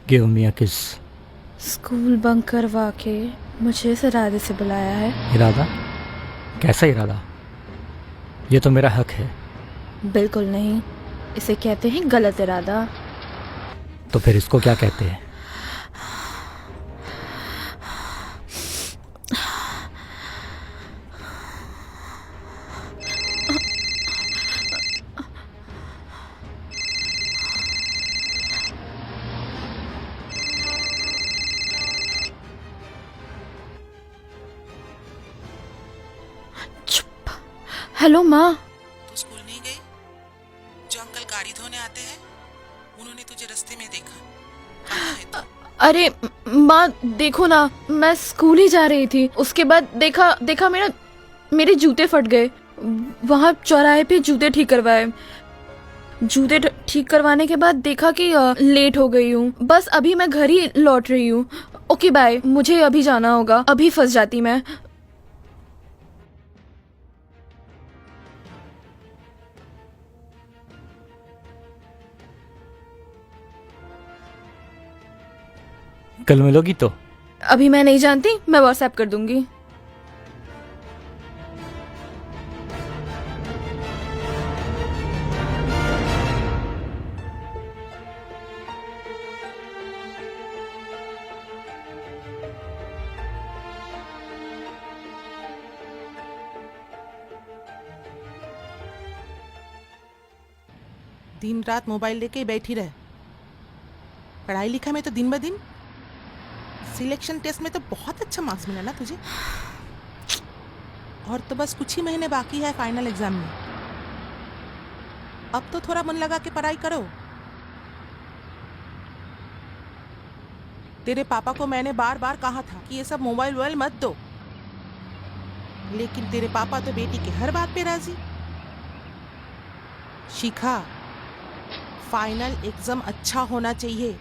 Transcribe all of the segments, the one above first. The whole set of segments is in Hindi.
गिव मी अ किस। स्कूल बंक करवा के मुझे इस इरादे से बुलाया है। इरादा? कैसा इरादा? ये तो मेरा हक है। बिल्कुल नहीं, इसे कहते हैं गलत इरादा। तो फिर इसको क्या कहते हैं? चुप। हेलो माँ। तू स्कूल नहीं गई? जो अंकल गाड़ी धोने आते हैं, उन्होंने तुझे रास्ते में देखा। कहाँ है तू? अरे माँ देखो ना, मैं स्कूल ही जा रही थी, उसके बाद देखा मेरे जूते फट गए। वहाँ चौराहे पे जूते ठीक करवाए। जूते ठीक करवाने के बाद देखा कि लेट हो गई हूँ। बस अभी मैं घर ही लौट रही हूँ। ओके बाय, मुझे अभी जाना होगा, अभी फंस जाती मैं। कल मिलोगी तो? अभी मैं नहीं जानती, मैं व्हाट्सएप कर दूंगी। दिन रात मोबाइल लेके ही बैठी रहे। पढ़ाई लिखा में तो दिन ब दिन, सिलेक्शन टेस्ट में तो बहुत अच्छा मार्क्स मिला ना तुझे। और तो बस कुछ ही महीने बाकी है फाइनल एग्जाम में। अब तो थोड़ा मन लगा के पढ़ाई करो। तेरे पापा को मैंने बार बार कहा था कि ये सब मोबाइल वोबाइल मत दो, लेकिन तेरे पापा तो बेटी की हर बात पे राजी। शिखा, फाइनल एग्जाम अच्छा होना चाहिए।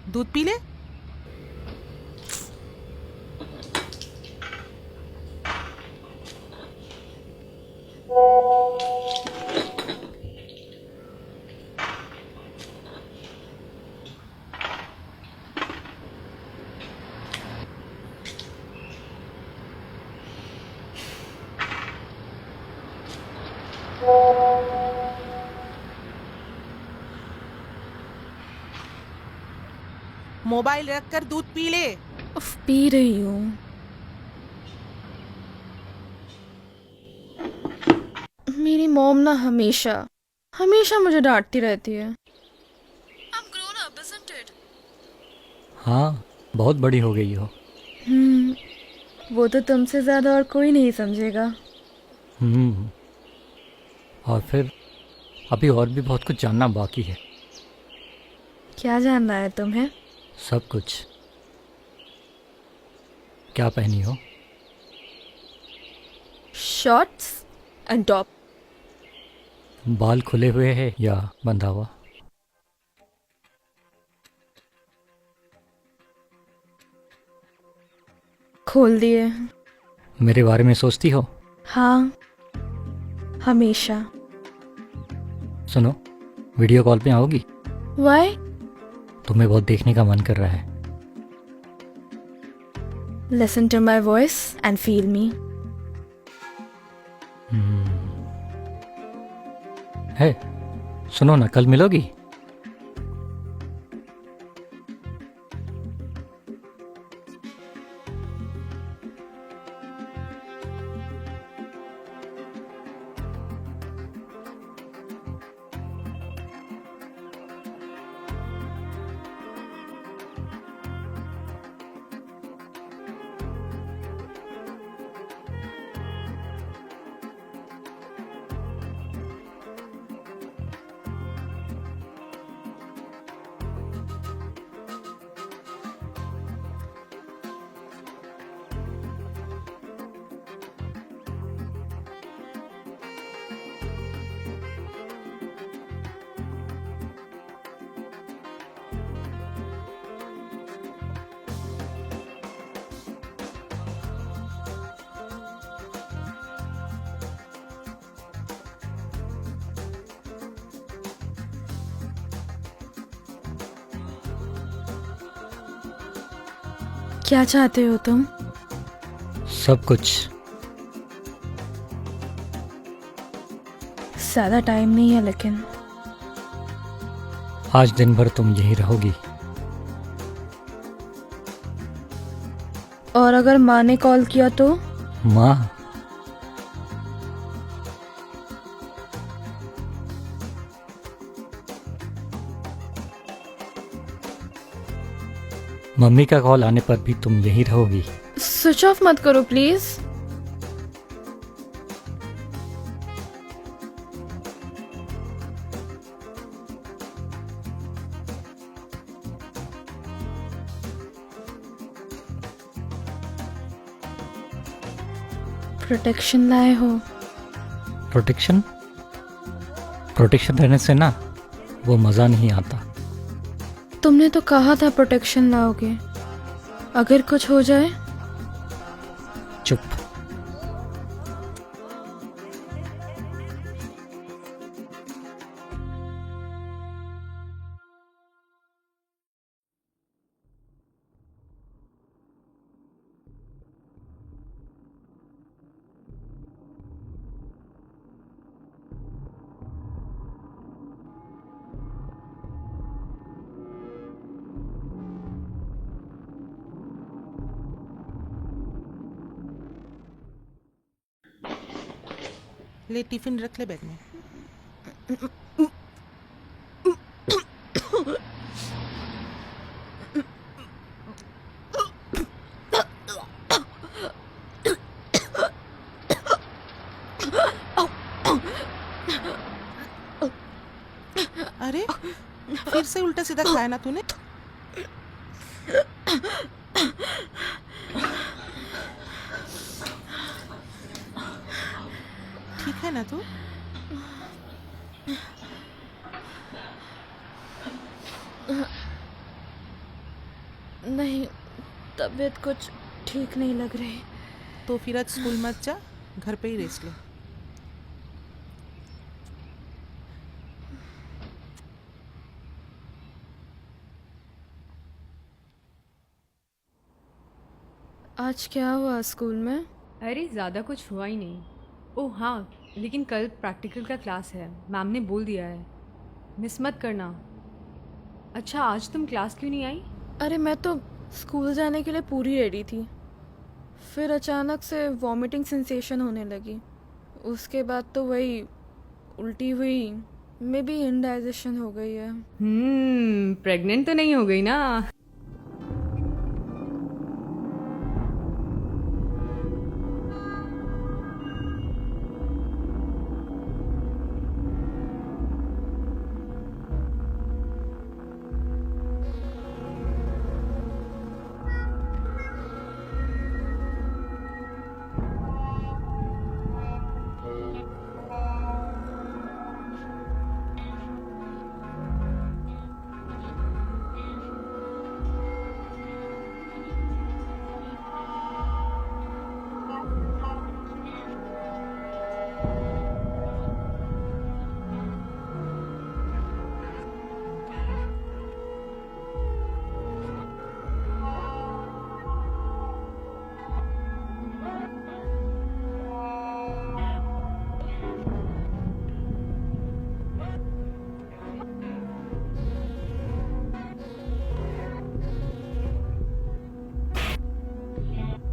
दूध पी ले। मोबाइल रखकर दूध पी ले। उफ, पी रही हूँ। मेरी मॉम ना हमेशा हमेशा मुझे डांटती रहती है। I'm grown up, isn't it? हाँ, बहुत बड़ी हो गई हो। वो तो तुमसे ज्यादा और कोई नहीं समझेगा। हम्म। और फिर अभी और भी बहुत कुछ जानना बाकी है। क्या जानना है तुम्हें? सब कुछ। क्या पहनी हो? Shorts and top. बाल खुले हुए हैं या बंधा हुआ? खोल दिए। मेरे बारे में सोचती हो? हाँ, हमेशा। सुनो, वीडियो कॉल पे आओगी? वाई? तुम्हें बहुत देखने का मन कर रहा है। Listen to my voice and feel me. है, सुनो ना, कल मिलोगी? क्या चाहते हो तुम? सब कुछ। ज्यादा टाइम नहीं है लेकिन। आज दिन भर तुम यहीं रहोगी? और अगर माँ ने कॉल किया तो? माँ? मम्मी का कॉल आने पर भी तुम यहीं रहोगी? स्विच ऑफ मत करो प्लीज। प्रोटेक्शन लाए हो? प्रोटेक्शन? प्रोटेक्शन रहने से ना वो मज़ा नहीं आता। तुमने तो कहा था प्रोटेक्शन लाओगे। अगर कुछ हो जाए? चुप। ले टिफिन रख ले बैग में। अरे फिर से उल्टा सीधा खाया ना तूने? ठीक है ना तू? नहीं, तबीयत कुछ ठीक नहीं लग रही। तो फिर आज स्कूल मत जा, घर पे ही रेस्ट ले। आज क्या हुआ स्कूल में? अरे ज़्यादा कुछ हुआ ही नहीं। ओह हाँ, लेकिन कल प्रैक्टिकल का क्लास है, मैम ने बोल दिया है, मिस मत करना। अच्छा, आज तुम क्लास क्यों नहीं आई? अरे मैं तो स्कूल जाने के लिए पूरी रेडी थी, फिर अचानक से वॉमिटिंग सेंसेशन होने लगी। उसके बाद तो वही उल्टी हुई, मे बी इंडाइजेशन हो गई है। प्रेग्नेंट तो नहीं हो गई ना?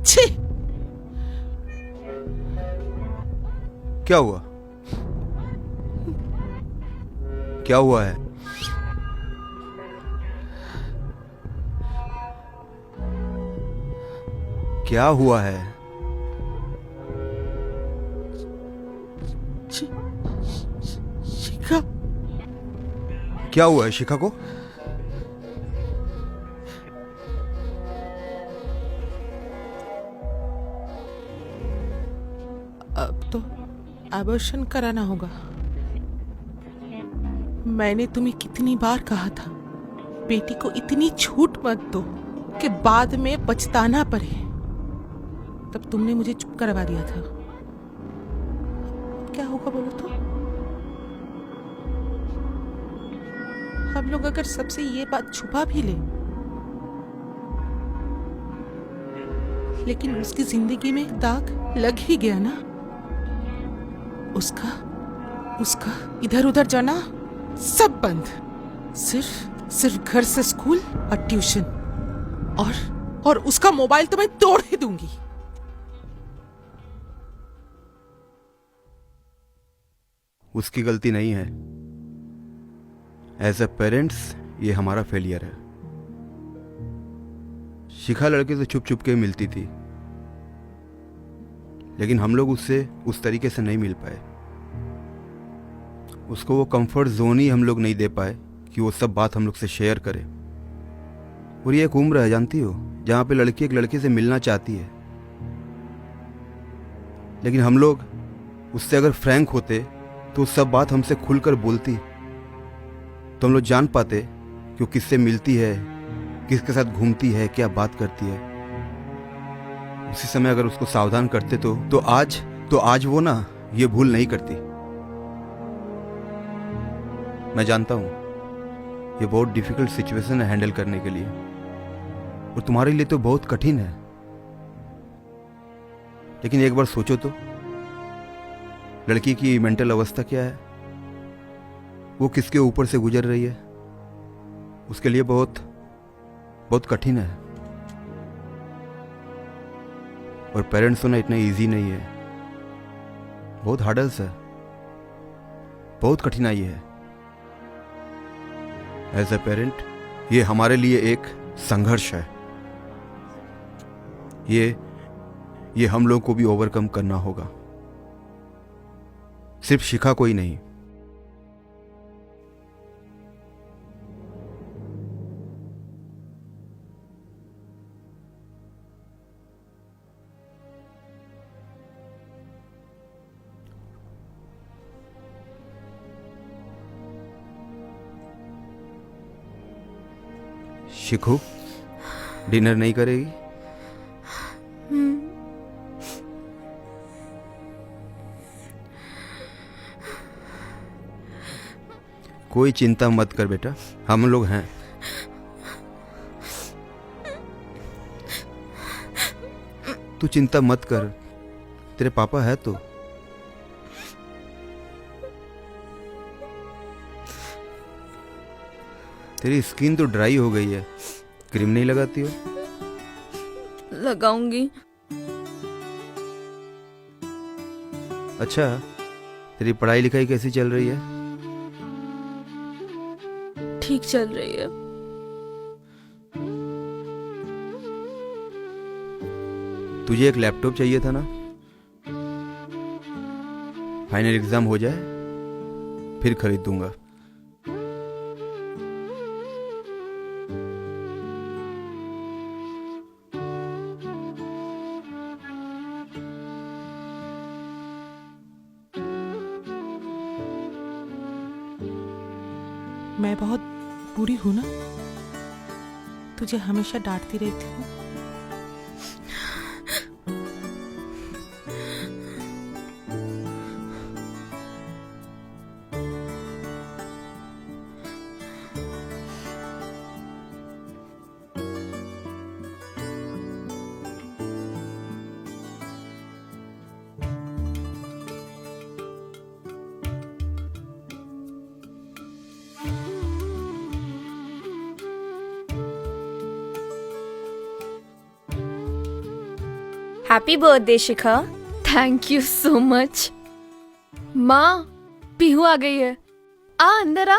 छी! क्या हुआ? क्या हुआ है? क्या हुआ है? शिखा, क्या हुआ है शिखा को? अब तो एबॉर्शन कराना होगा। मैंने तुम्हें कितनी बार कहा था, बेटी को इतनी छूट मत दो कि बाद में पछताना पड़े। तब तुमने मुझे चुप करवा दिया था। क्या होगा बोलो तो? हम लोग अगर सबसे ये बात छुपा भी ले लेकिन उसकी जिंदगी में दाग लग ही गया ना। उसका उसका इधर उधर जाना सब बंद। सिर्फ घर से स्कूल और ट्यूशन, और उसका मोबाइल तो मैं तोड़ ही दूंगी। उसकी गलती नहीं है। एज अ पेरेंट्स ये हमारा फेलियर है। शिखा लड़के से छुप छुप के मिलती थी, लेकिन हम लोग उससे उस तरीके से नहीं मिल पाए। उसको वो कंफर्ट जोन ही हम लोग नहीं दे पाए कि वो सब बात हम लोग से शेयर करे। और ये एक उम्र है, जानती हो, जहाँ पे लड़की एक लड़के से मिलना चाहती है। लेकिन हम लोग उससे अगर फ्रैंक होते तो सब बात हमसे खुलकर बोलती, तो हम लोग जान पाते कि वो किससे मिलती है, किसके साथ घूमती है, क्या बात करती है। उसी समय अगर उसको सावधान करते तो आज वो ना ये भूल नहीं करती। मैं जानता हूं ये बहुत डिफिकल्ट सिचुएशन है हैंडल करने के लिए, और तुम्हारे लिए तो बहुत कठिन है। लेकिन एक बार सोचो तो, लड़की की मेंटल अवस्था क्या है, वो किसके ऊपर से गुजर रही है। उसके लिए बहुत बहुत कठिन है। और पेरेंट्स होना इतना इजी नहीं है, बहुत हार्डल्स है, बहुत कठिनाई है। एज ए पेरेंट ये हमारे लिए एक संघर्ष है। ये हम लोगों को भी ओवरकम करना होगा, सिर्फ शिखा को ही नहीं। शिखू, डिनर नहीं करेगी? कोई चिंता मत कर बेटा, हम लोग हैं। तू चिंता मत कर, तेरे पापा है तो। तेरी स्किन तो ड्राई हो गई है, क्रीम नहीं लगाती हो? लगाऊंगी। अच्छा, तेरी पढ़ाई लिखाई कैसी चल रही है? ठीक चल रही है। तुझे एक लैपटॉप चाहिए था ना? फाइनल एग्जाम हो जाए फिर खरीद दूंगा। मैं बहुत बुरी हूं ना, तुझे हमेशा डांटती रहती हूँ। Happy birthday Shikha. Thank you so much. माँ, पीहू आ गई है। आ अंदर आ।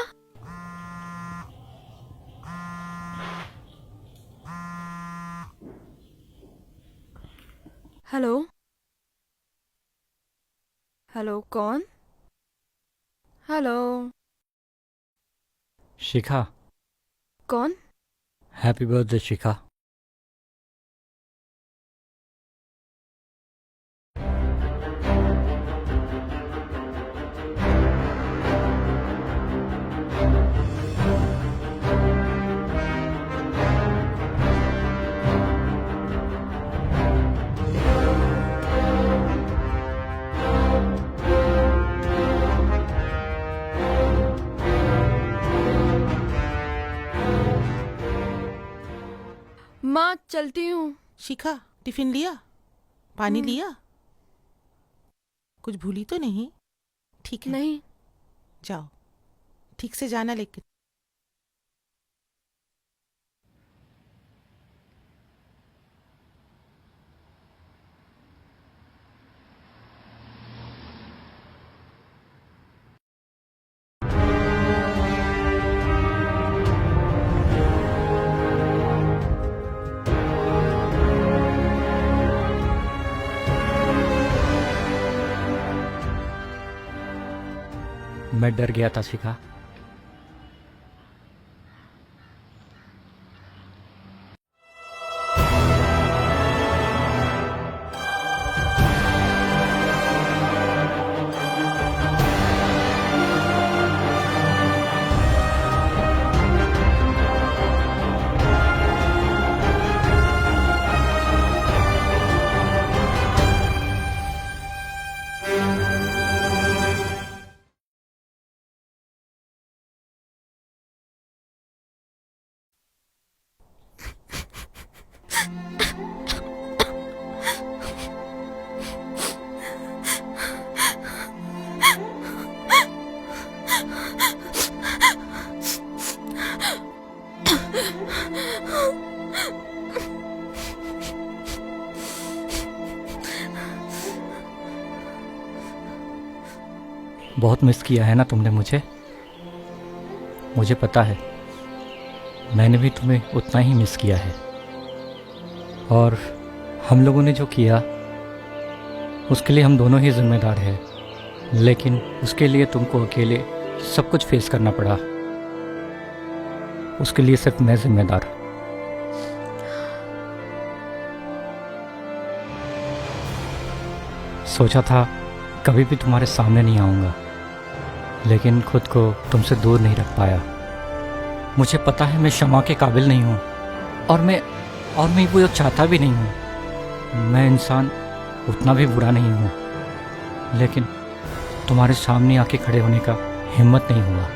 हेलो हेलो, कौन? हेलो, शिखा, कौन? हैप्पी बर्थडे शिखा। माँ, चलती हूँ। शिखा, टिफिन लिया? पानी लिया? कुछ भूली तो नहीं? ठीक है, नहीं। जाओ, ठीक से जाना लेकिन। मैं डर गया था शिखा। बहुत मिस किया है ना तुमने मुझे। मुझे पता है मैंने भी तुम्हें उतना ही मिस किया है। और हम लोगों ने जो किया उसके लिए हम दोनों ही जिम्मेदार हैं, लेकिन उसके लिए तुमको अकेले सब कुछ फेस करना पड़ा। उसके लिए सिर्फ मैं जिम्मेदार। सोचा था कभी भी तुम्हारे सामने नहीं आऊँगा, लेकिन खुद को तुमसे दूर नहीं रख पाया। मुझे पता है मैं क्षमा के काबिल नहीं हूँ, और मैं वो चाहता भी नहीं हूँ। मैं इंसान उतना भी बुरा नहीं हूँ, लेकिन तुम्हारे सामने आके खड़े होने का हिम्मत नहीं हुआ।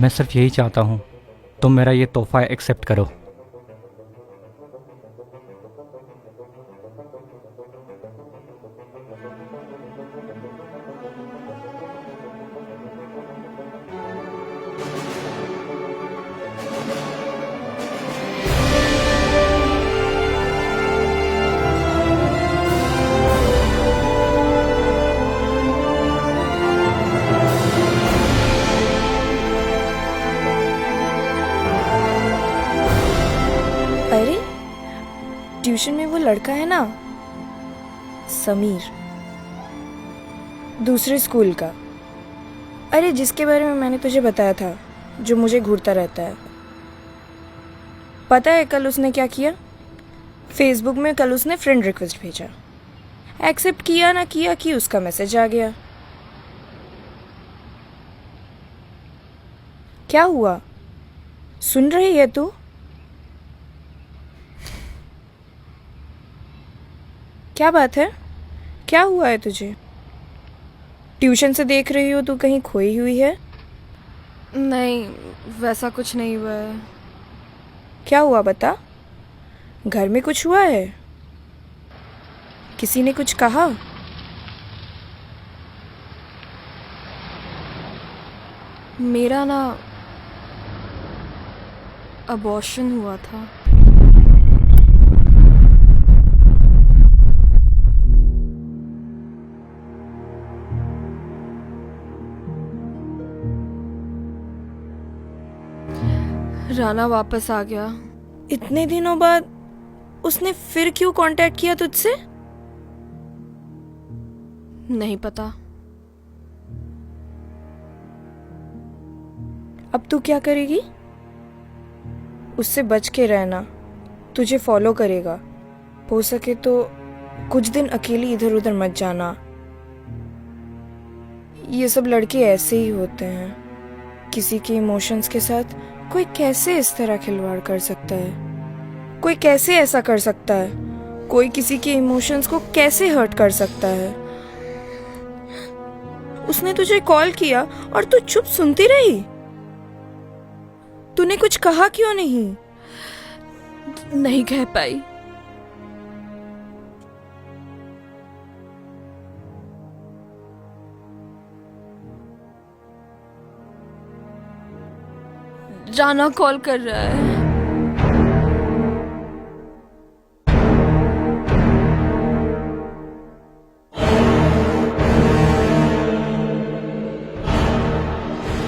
मैं सिर्फ यही चाहता हूँ तुम मेरा ये तोहफा एक्सेप्ट करो। अरे ट्यूशन में वो लड़का है ना, समीर, दूसरे स्कूल का। अरे जिसके बारे में मैंने तुझे बताया था, जो मुझे घूरता रहता है। पता है कल उसने क्या किया? फेसबुक में कल उसने फ्रेंड रिक्वेस्ट भेजा। एक्सेप्ट किया ना किया कि उसका मैसेज आ गया। क्या हुआ? सुन रही है तू? क्या बात है? क्या हुआ है तुझे? ट्यूशन से देख रही हो तू कहीं खोई हुई है? नहीं, वैसा कुछ नहीं हुआ है। क्या हुआ बता? घर में कुछ हुआ है? किसी ने कुछ कहा? मेरा ना अबॉर्शन हुआ था। राना वापस आ गया। इतने दिनों बाद उसने फिर क्यों कांटेक्ट किया तुझसे? नहीं पता। अब तू क्या करेगी? उससे बच के रहना, तुझे फॉलो करेगा। हो सके तो कुछ दिन अकेली इधर उधर मत जाना। ये सब लड़के ऐसे ही होते हैं। किसी के इमोशंस के साथ कोई कैसे इस तरह खिलवाड़ कर सकता है? कोई कैसे ऐसा कर सकता है? कोई किसी के इमोशंस को कैसे हर्ट कर सकता है? उसने तुझे कॉल किया और तू चुप सुनती रही। तूने कुछ कहा क्यों नहीं? नहीं कह पाई। राना कॉल कर रहा है।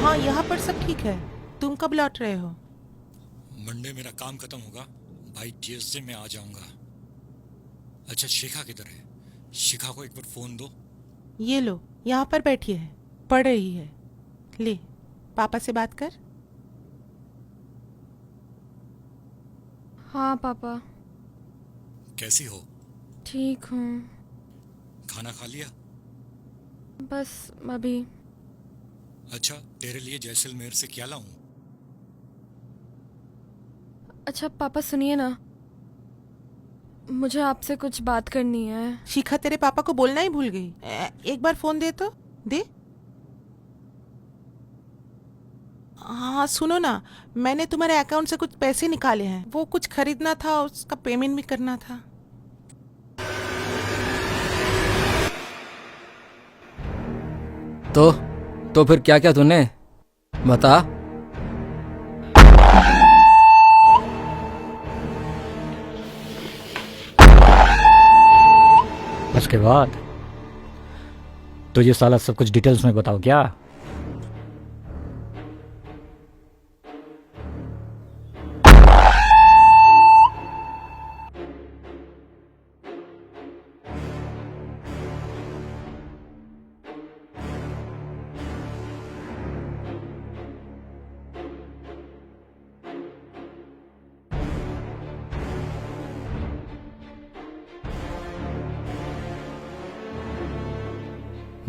हाँ, यहाँ पर सब ठीक है। तुम कब लौट रहे हो? मंडे मेरा काम खत्म होगा, बाई ट्यूसडे मैं आ जाऊंगा। अच्छा, शिखा किधर है? शिखा को एक बार फोन दो। ये लो, यहाँ पर बैठी है, पढ़ रही है। ले, पापा से बात कर। हाँ पापा। कैसी हो? ठीक हूँ, खाना खा लिया? बस अभी। अच्छा, तेरे लिए जैसलमेर से क्या लाऊं? अच्छा पापा सुनिए ना, मुझे आपसे कुछ बात करनी है। शिखा तेरे पापा को बोलना ही भूल गई। एक बार फोन दे तो दे। हाँ सुनो ना, मैंने तुम्हारे अकाउंट से कुछ पैसे निकाले हैं। वो कुछ खरीदना था, उसका पेमेंट भी करना था। तो फिर क्या क्या तूने बता। उसके बाद तो ये साला सब कुछ डिटेल्स में बताओ क्या?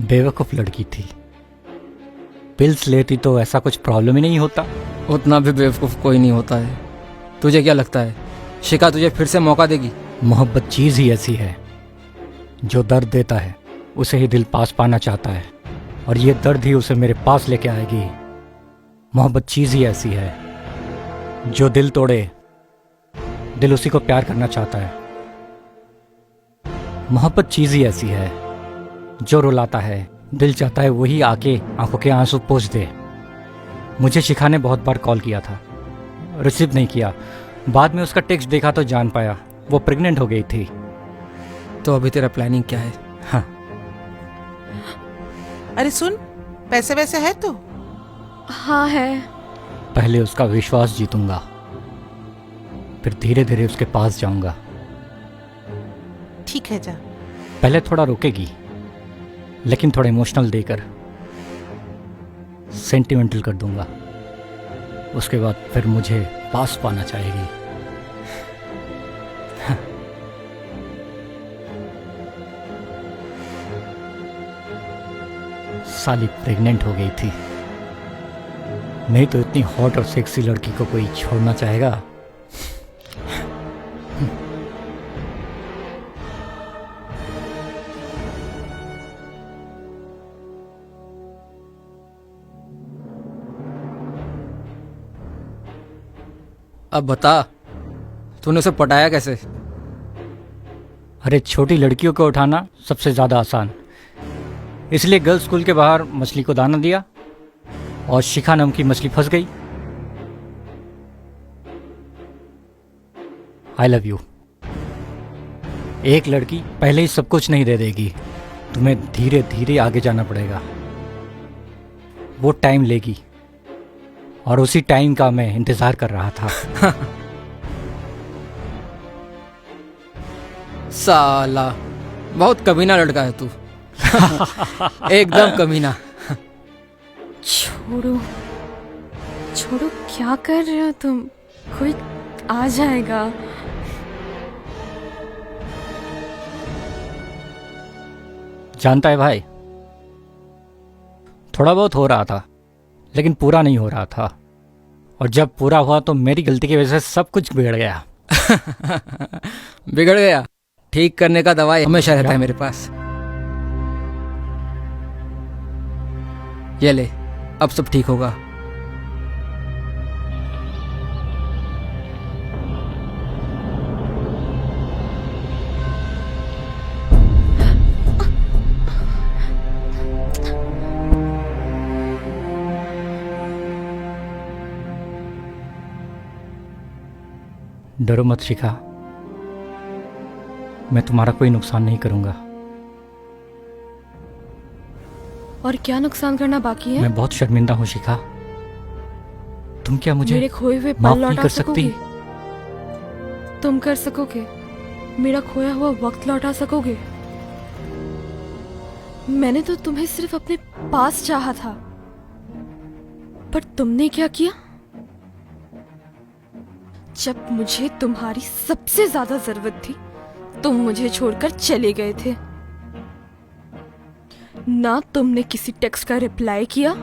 बेवकूफ लड़की थी, पिल्स लेती तो ऐसा कुछ प्रॉब्लम ही नहीं होता। उतना भी बेवकूफ़ कोई नहीं होता है। तुझे क्या लगता है शिखा तुझे फिर से मौका देगी? मोहब्बत चीज ही ऐसी है, जो दर्द देता है उसे ही दिल पास पाना चाहता है, और ये दर्द ही उसे मेरे पास लेके आएगी। मोहब्बत चीज ही ऐसी है, जो दिल तोड़े दिल उसी को प्यार करना चाहता है। मोहब्बत चीज ही ऐसी है, जो रुलाता है दिल चाहता है वही आके आंखों के आंसू पोंछ दे। मुझे शिखा ने बहुत बार कॉल किया था, रिसीव नहीं किया। बाद में उसका टेक्स्ट देखा तो जान पाया वो प्रेग्नेंट हो गई थी। तो अभी तेरा प्लानिंग क्या है? हाँ, अरे सुन, पैसे वैसे है तो? हाँ है। पहले उसका विश्वास जीतूंगा, फिर धीरे धीरे उसके पास जाऊंगा। ठीक है, जा। पहले थोड़ा रुकेगी, लेकिन थोड़ा इमोशनल देकर सेंटिमेंटल कर दूंगा। उसके बाद फिर मुझे पास पाना चाहेगी। साली प्रेग्नेंट हो गई थी, नहीं तो इतनी हॉट और सेक्सी लड़की को कोई छोड़ना चाहेगा? अब बता, तूने उसे पटाया कैसे? अरे छोटी लड़कियों को उठाना सबसे ज्यादा आसान, इसलिए गर्ल्स स्कूल के बाहर मछली को दाना दिया और शिखा नाम की मछली फंस गई। I love you. एक लड़की पहले ही सब कुछ नहीं दे देगी, तुम्हें धीरे धीरे आगे जाना पड़ेगा। वो टाइम लेगी, और उसी टाइम का मैं इंतजार कर रहा था। साला बहुत कमीना लड़का है तू। एकदम कमीना। छोड़ो छोड़ो, क्या कर रहे हो तुम? कोई आ जाएगा। जानता है भाई, थोड़ा बहुत हो रहा था, लेकिन पूरा नहीं हो रहा था, और जब पूरा हुआ तो मेरी गलती की वजह से सब कुछ बिगड़ गया। बिगड़ गया? ठीक करने का दवाई हमेशा रहता है मेरे पास। ये ले, अब सब ठीक होगा। डरो मत शिखा, मैं तुम्हारा कोई नुकसान नहीं करूंगा। और क्या नुकसान करना बाकी है? मैं बहुत शर्मिंदा हूँ शिखा। तुम क्या मुझे मेरे खोए हुए माफ पल नहीं लौटा कर सकती? सकोगे? तुम कर सकोगे? मेरा खोया हुआ वक्त लौटा सकोगे? मैंने तो तुम्हें सिर्फ अपने पास चाहा था, पर तुमने क्या किया? जब मुझे तुम्हारी सबसे ज्यादा जरूरत थी, तुम मुझे छोड़कर चले गए थे। ना तुमने किसी टेक्स्ट का रिप्लाई किया,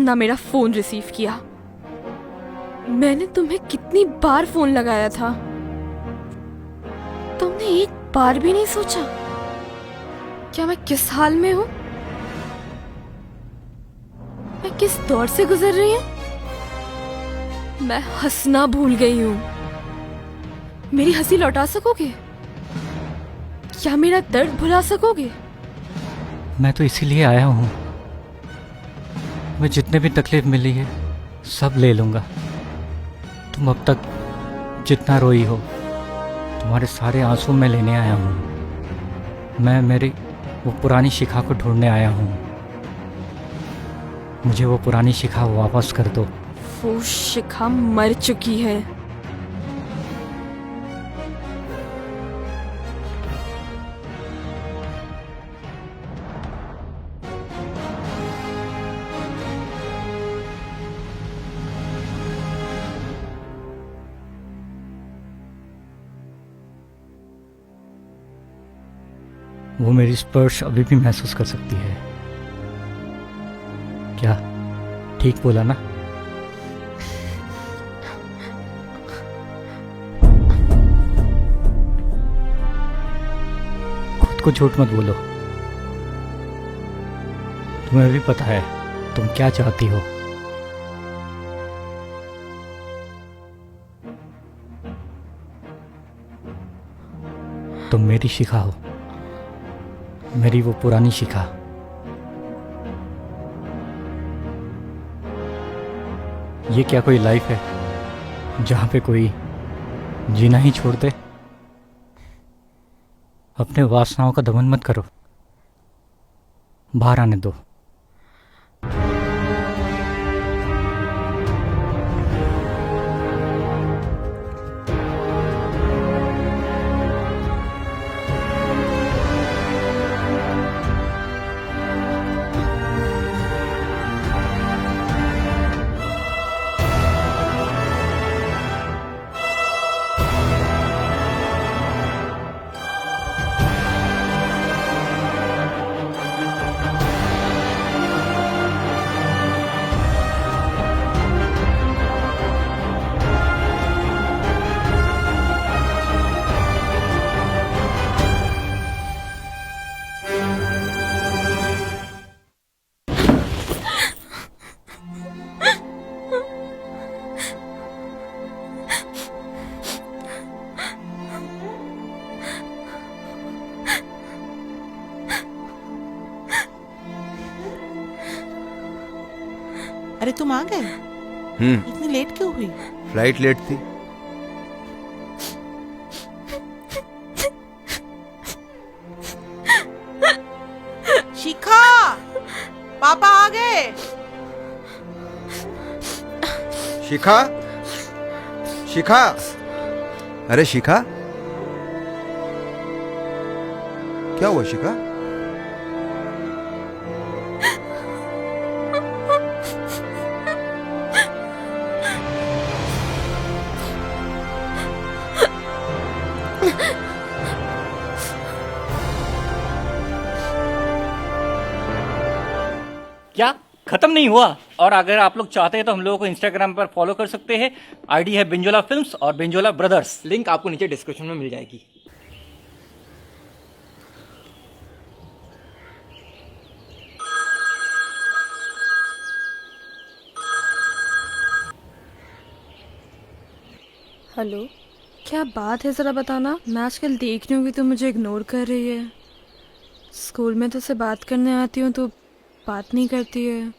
ना मेरा फोन रिसीव किया। मैंने तुम्हें कितनी बार फोन लगाया था, तुमने एक बार भी नहीं सोचा क्या मैं किस हाल में हूं, मैं किस दौर से गुजर रही हूं। मैं हंसना भूल गई हूं। मेरी हंसी लौटा सकोगे? क्या मेरा दर्द भुला सकोगे? मैं तो इसीलिए आया हूँ। मैं जितने भी तकलीफ मिली है सब ले लूँगा। तुम अब तक जितना रोई हो, तुम्हारे सारे आंसू मैं लेने आया हूँ। मैं मेरी वो पुरानी शिखा को ढूंढने आया हूँ। मुझे वो पुरानी शिखा वापस कर दो। वो शिखा मर चुकी है। वो मेरी स्पर्श अभी भी महसूस कर सकती है। क्या ठीक बोला ना? खुद को झूठ मत बोलो। तुम्हें भी पता है तुम क्या चाहती हो। तुम मेरी शिखा हो, मेरी वो पुरानी शिखा। ये क्या कोई लाइफ है जहां पे कोई जीना ही छोड़ दे? अपने वासनाओं का दमन मत करो, बाहर आने दो। अरे तुम आ गए? इतनी लेट क्यों हुई? फ्लाइट लेट थी। शिखा, पापा आ गए। शिखा, शिखा, अरे शिखा, क्या हुआ शिखा? क्या खत्म नहीं हुआ? और अगर आप लोग चाहते हैं तो हम लोगों को इंस्टाग्राम पर फॉलो कर सकते हैं। आईडी है बेंजोला फिल्म्स और बेंजोला ब्रदर्स। लिंक आपको नीचे डिस्क्रिप्शन में मिल जाएगी। हेलो, क्या बात है जरा बताना। मैं आजकल देख रही हूँ कि तुम मुझे इग्नोर कर रही है। स्कूल में तो से बात करने आती हूँ तो बात नहीं करती है,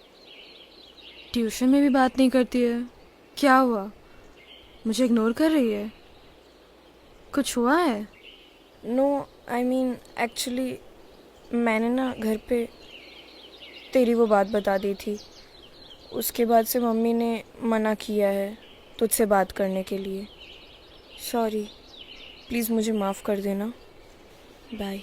ट्यूशन में भी बात नहीं करती है। क्या हुआ, मुझे इग्नोर कर रही है? कुछ हुआ है? नो, आई मीन एक्चुअली मैंने ना घर पे तेरी वो बात बता दी थी। उसके बाद से मम्मी ने मना किया है तुझसे बात करने के लिए। सॉरी, प्लीज़ मुझे माफ़ कर देना। बाय।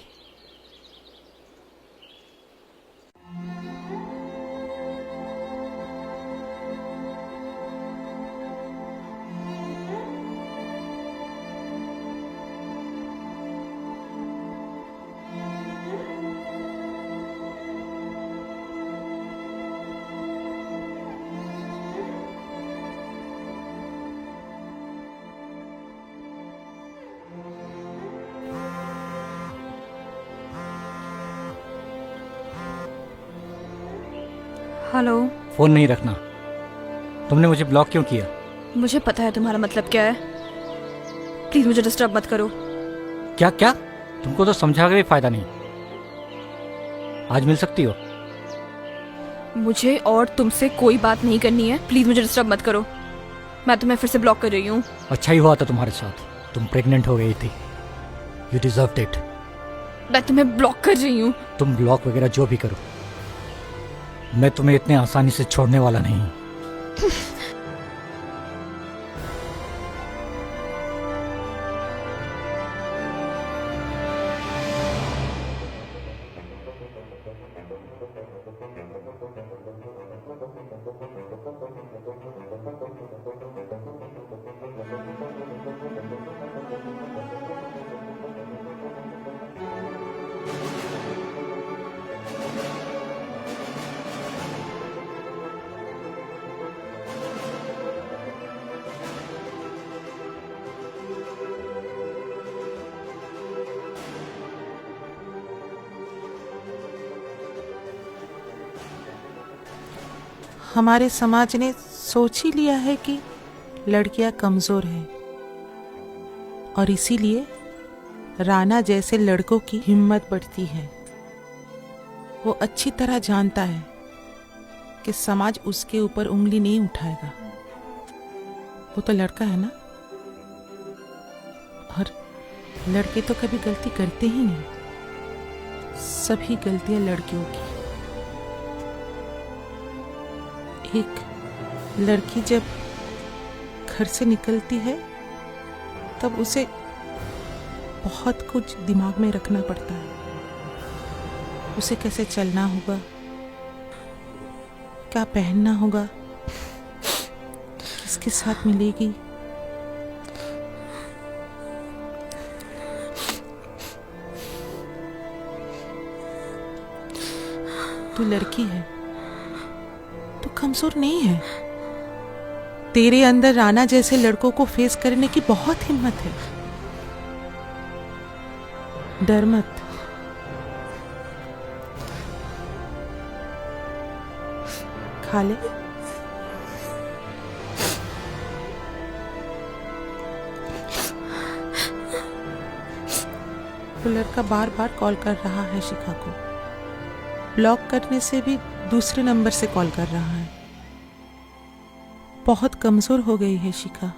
हेलो। फोन नहीं रखना। तुमने मुझे ब्लॉक क्यों किया? मुझे पता है तुम्हारा मतलब क्या है। प्लीज मुझे डिस्टर्ब मत करो। क्या क्या? तुमको तो समझा के भी फायदा नहीं। आज मिल सकती हो? मुझे और तुमसे कोई बात नहीं करनी है। प्लीज मुझे डिस्टर्ब मत करो। मैं तुम्हें फिर से ब्लॉक कर रही हूँ। अच्छा ही हुआ था तुम्हारे साथ। तुम प्रेग्नेंट हो गई थी। You deserved it. मैं तुम्हें ब्लॉक कर रही हूँ। तुम ब्लॉक वगैरह जो भी करो, मैं तुम्हें इतने आसानी से छोड़ने वाला नहीं। हमारे समाज ने सोच ही लिया है कि लड़कियां कमजोर हैं और इसीलिए राणा जैसे लड़कों की हिम्मत बढ़ती है। वो अच्छी तरह जानता है कि समाज उसके ऊपर उंगली नहीं उठाएगा। वो तो लड़का है ना, और लड़के तो कभी गलती करते ही नहीं। सभी गलतियां लड़कियों की। एक लड़की जब घर से निकलती है तब उसे बहुत कुछ दिमाग में रखना पड़ता है। उसे कैसे चलना होगा, क्या पहनना होगा, किसके साथ मिलेगी, तू लड़की है तो कमजोर नहीं है। तेरे अंदर राणा जैसे लड़कों को फेस करने की बहुत हिम्मत है। डर मत। खा ले। वो लड़का बार बार कॉल कर रहा है शिखा को। ब्लॉक करने से भी दूसरे नंबर से कॉल कर रहा है। बहुत कमजोर हो गई है शिखा।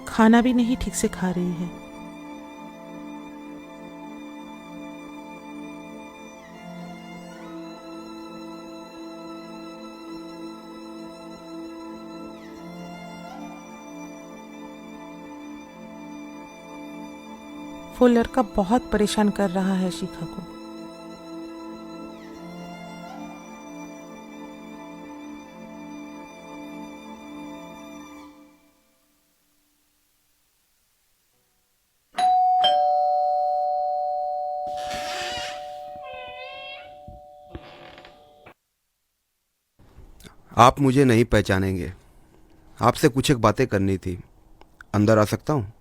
खाना भी नहीं ठीक से खा रही है। वो लड़का बहुत परेशान कर रहा है शिखा को। आप मुझे नहीं पहचानेंगे। आपसे कुछ एक बातें करनी थी। अंदर आ सकता हूँ?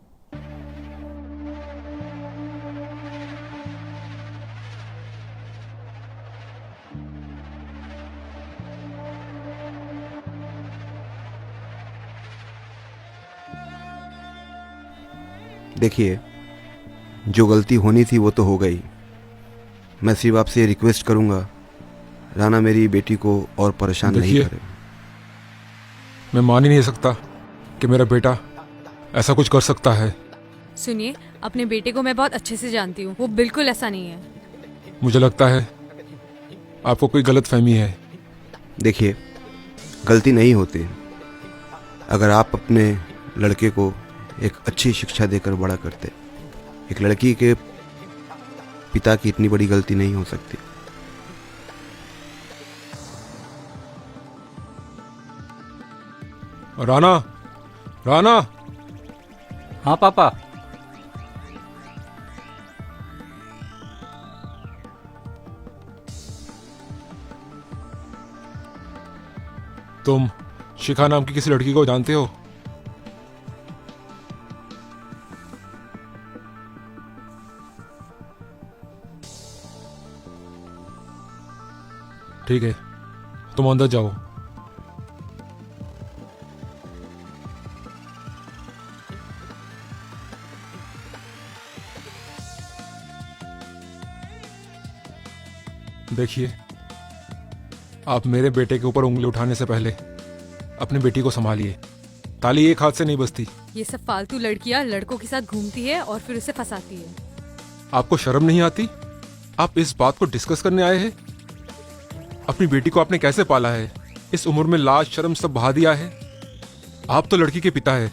देखिए, जो गलती होनी थी वो तो हो गई। मैं सिर्फ आपसे ये रिक्वेस्ट करूँगा, राणा मेरी बेटी को और परेशान नहीं करे। मैं मान ही नहीं सकता कि मेरा बेटा ऐसा कुछ कर सकता है। सुनिए, अपने बेटे को मैं बहुत अच्छे से जानती हूँ, वो बिल्कुल ऐसा नहीं है। मुझे लगता है आपको कोई गलत फहमी है। देखिए, गलती नहीं होती अगर आप अपने लड़के को एक अच्छी शिक्षा देकर बड़ा करते। एक लड़की के पिता की इतनी बड़ी गलती नहीं हो सकती। राना, राना, हाँ पापा। तुम शिखा नाम की किसी लड़की को जानते हो? ठीक है, तुम अंदर जाओ। देखिए, आप मेरे बेटे के ऊपर उंगली उठाने से पहले अपनी बेटी को संभालिए। ताली एक हाथ से नहीं बजती। ये सब फालतू लड़कियां लड़कों के साथ घूमती है और फिर उसे फंसाती है। आपको शर्म नहीं आती? आप इस बात को डिस्कस करने आए हैं? अपनी बेटी को आपने कैसे पाला है? इस उम्र में लाज शर्म सब बहा दिया है। आप तो लड़की के पिता है,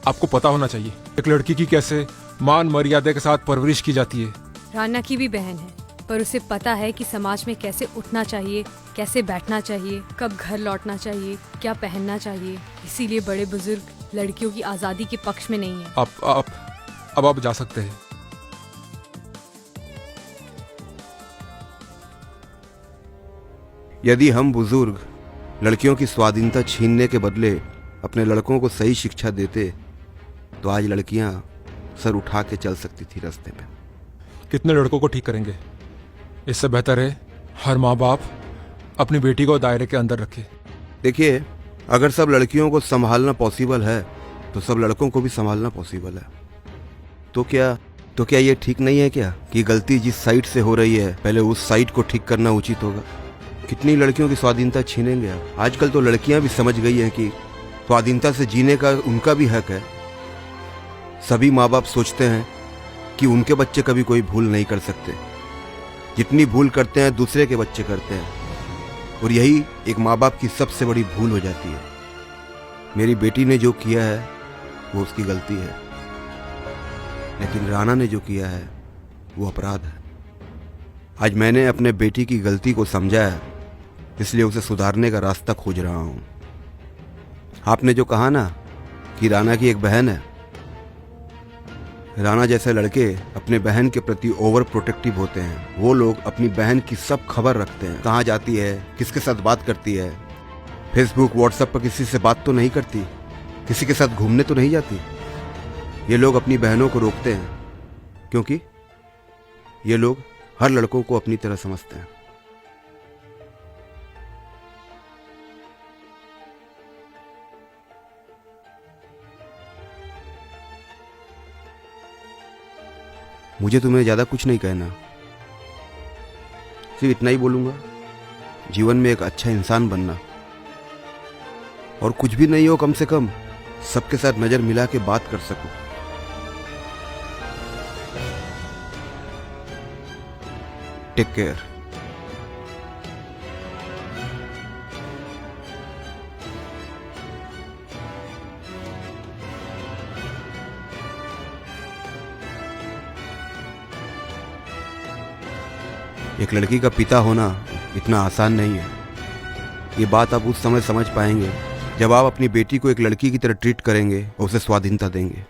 आपको पता होना चाहिए एक लड़की की कैसे मान मर्यादा के साथ परवरिश की जाती है। राना की भी बहन है, पर उसे पता है कि समाज में कैसे उठना चाहिए, कैसे बैठना चाहिए, कब घर लौटना चाहिए, क्या पहनना चाहिए। इसीलिए बड़े बुजुर्ग लड़कियों की आज़ादी के पक्ष में नहीं है। अब आप जा सकते हैं। यदि हम बुजुर्ग लड़कियों की स्वाधीनता छीनने के बदले अपने लड़कों को सही शिक्षा देते तो आज लड़कियां सर उठा के चल सकती थी रास्ते पे। कितने लड़कों को ठीक करेंगे? इससे बेहतर है हर माँ बाप अपनी बेटी को दायरे के अंदर रखे। देखिए, अगर सब लड़कियों को संभालना पॉसिबल है तो सब लड़कों को भी संभालना पॉसिबल है। तो क्या ये ठीक नहीं है क्या कि गलती जिस साइड से हो रही है पहले उस साइड को ठीक करना उचित होगा? कितनी लड़कियों की स्वाधीनता छीनेंगे आप? आजकल तो लड़कियां भी समझ गई हैं कि स्वाधीनता से जीने का उनका भी हक है। सभी माँ बाप सोचते हैं कि उनके बच्चे कभी कोई भूल नहीं कर सकते। जितनी भूल करते हैं दूसरे के बच्चे करते हैं, और यही एक माँ बाप की सबसे बड़ी भूल हो जाती है। मेरी बेटी ने जो किया है वो उसकी गलती है, लेकिन राना ने जो किया है वो अपराध है। आज मैंने अपने बेटी की गलती को समझा है, इसलिए उसे सुधारने का रास्ता खोज रहा हूँ। आपने जो कहा ना कि राना की एक बहन है, राना जैसे लड़के अपने बहन के प्रति ओवर प्रोटेक्टिव होते हैं। वो लोग अपनी बहन की सब खबर रखते हैं, कहाँ जाती है, किसके साथ बात करती है, फेसबुक व्हाट्सएप पर किसी से बात तो नहीं करती, किसी के साथ घूमने तो नहीं जाती। ये लोग अपनी बहनों को रोकते हैं क्योंकि ये लोग हर लड़कों को अपनी तरह समझते हैं। मुझे तुम्हें ज्यादा कुछ नहीं कहना, सिर्फ इतना ही बोलूंगा, जीवन में एक अच्छा इंसान बनना, और कुछ भी नहीं हो कम से कम सबके साथ नजर मिला के बात कर सको। Take care. एक लड़की का पिता होना इतना आसान नहीं है। ये बात आप उस समय समझ पाएंगे जब आप अपनी बेटी को एक लड़की की तरह ट्रीट करेंगे और उसे स्वाधीनता देंगे।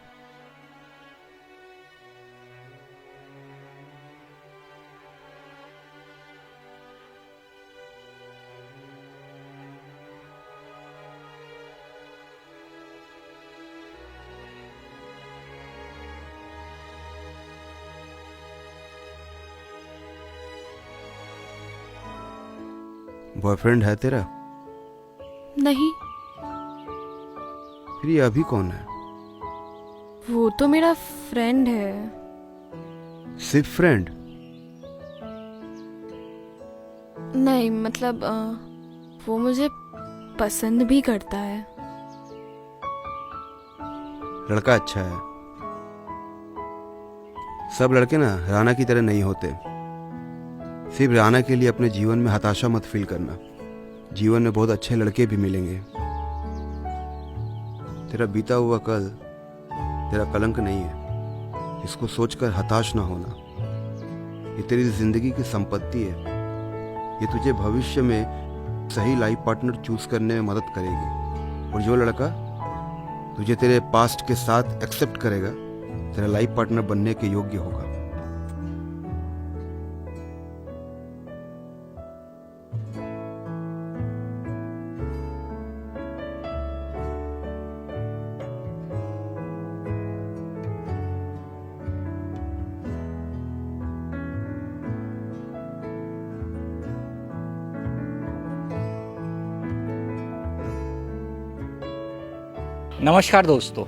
बॉयफ्रेंड है तेरा? नहीं, फिर ये अभी कौन है? वो तो मेरा फ्रेंड है। सिर्फ फ्रेंड? नहीं मतलब वो मुझे पसंद भी करता है। लड़का अच्छा है, सब लड़के ना राना की तरह नहीं होते। सिर्फ राना के लिए अपने जीवन में हताशा मत फील करना। जीवन में बहुत अच्छे लड़के भी मिलेंगे। तेरा बीता हुआ कल तेरा कलंक नहीं है, इसको सोचकर हताश ना होना। ये तेरी जिंदगी की संपत्ति है। ये तुझे भविष्य में सही लाइफ पार्टनर चूज करने में मदद करेगी। और जो लड़का तुझे तेरे पास्ट के साथ एक्सेप्ट करेगा तेरा लाइफ पार्टनर बनने के योग्य होगा। नमस्कार दोस्तों,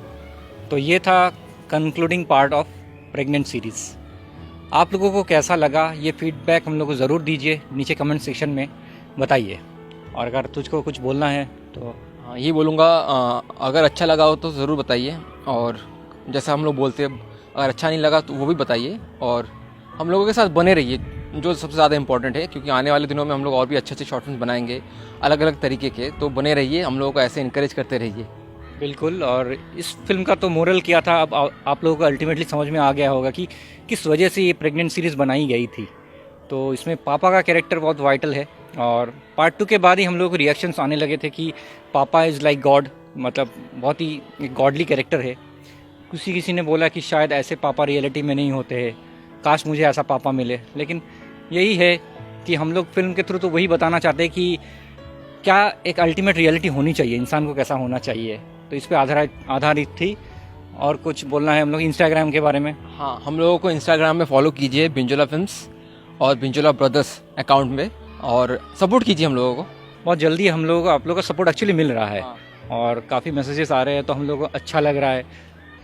तो ये था concluding part of pregnant series. आप लोगों को कैसा लगा ये फीडबैक हम लोग को ज़रूर दीजिए, नीचे कमेंट सेक्शन में बताइए। और अगर तुझको कुछ बोलना है तो ये बोलूँगा, अगर अच्छा लगा हो तो ज़रूर बताइए। और जैसा हम लोग बोलते हैं, अगर अच्छा नहीं लगा तो वो भी बताइए। और हम लोगों के साथ बने रहिए, जो सबसे ज़्यादा इंपॉर्टेंट है, क्योंकि आने वाले दिनों में हम लोग और भी अच्छे अच्छे शॉर्ट फिल्म बनाएंगे अलग अलग तरीके के। तो बने रहिए, हम लोगों को ऐसे इनकरेज करते रहिए। बिल्कुल। और इस फिल्म का तो मोरल क्या था, अब आप लोगों को अल्टीमेटली समझ में आ गया होगा कि किस वजह से ये प्रेग्नेंट सीरीज़ बनाई गई थी। तो इसमें पापा का कैरेक्टर बहुत वाइटल है। और पार्ट 2 के बाद ही हम लोगों को रिएक्शंस आने लगे थे कि पापा इज़ लाइक गॉड, मतलब बहुत ही एक गॉडली कैरेक्टर है। किसी ने बोला कि शायद ऐसे पापा रियलिटी में नहीं होते हैं, काश मुझे ऐसा पापा मिले। लेकिन यही है कि हम लोग फिल्म के थ्रू तो वही बताना चाहते हैं कि क्या एक अल्टीमेट रियलिटी होनी चाहिए, इंसान को कैसा होना चाहिए। तो इस पे आधारित थी। और कुछ बोलना है हम लोग इंस्टाग्राम के बारे में? हाँ, हम लोगों को इंस्टाग्राम में फॉलो कीजिए, बिंजोला फिल्म्स और बिंजोला ब्रदर्स अकाउंट में, और सपोर्ट कीजिए हम लोगों को। बहुत जल्दी हम लोगों को आप लोगों का सपोर्ट एक्चुअली मिल रहा है। हाँ। और काफ़ी मैसेजेस आ रहे हैं, तो हम लोगों को अच्छा लग रहा है।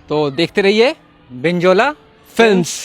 तो देखते रहिए बिंजोला फिल्म्स।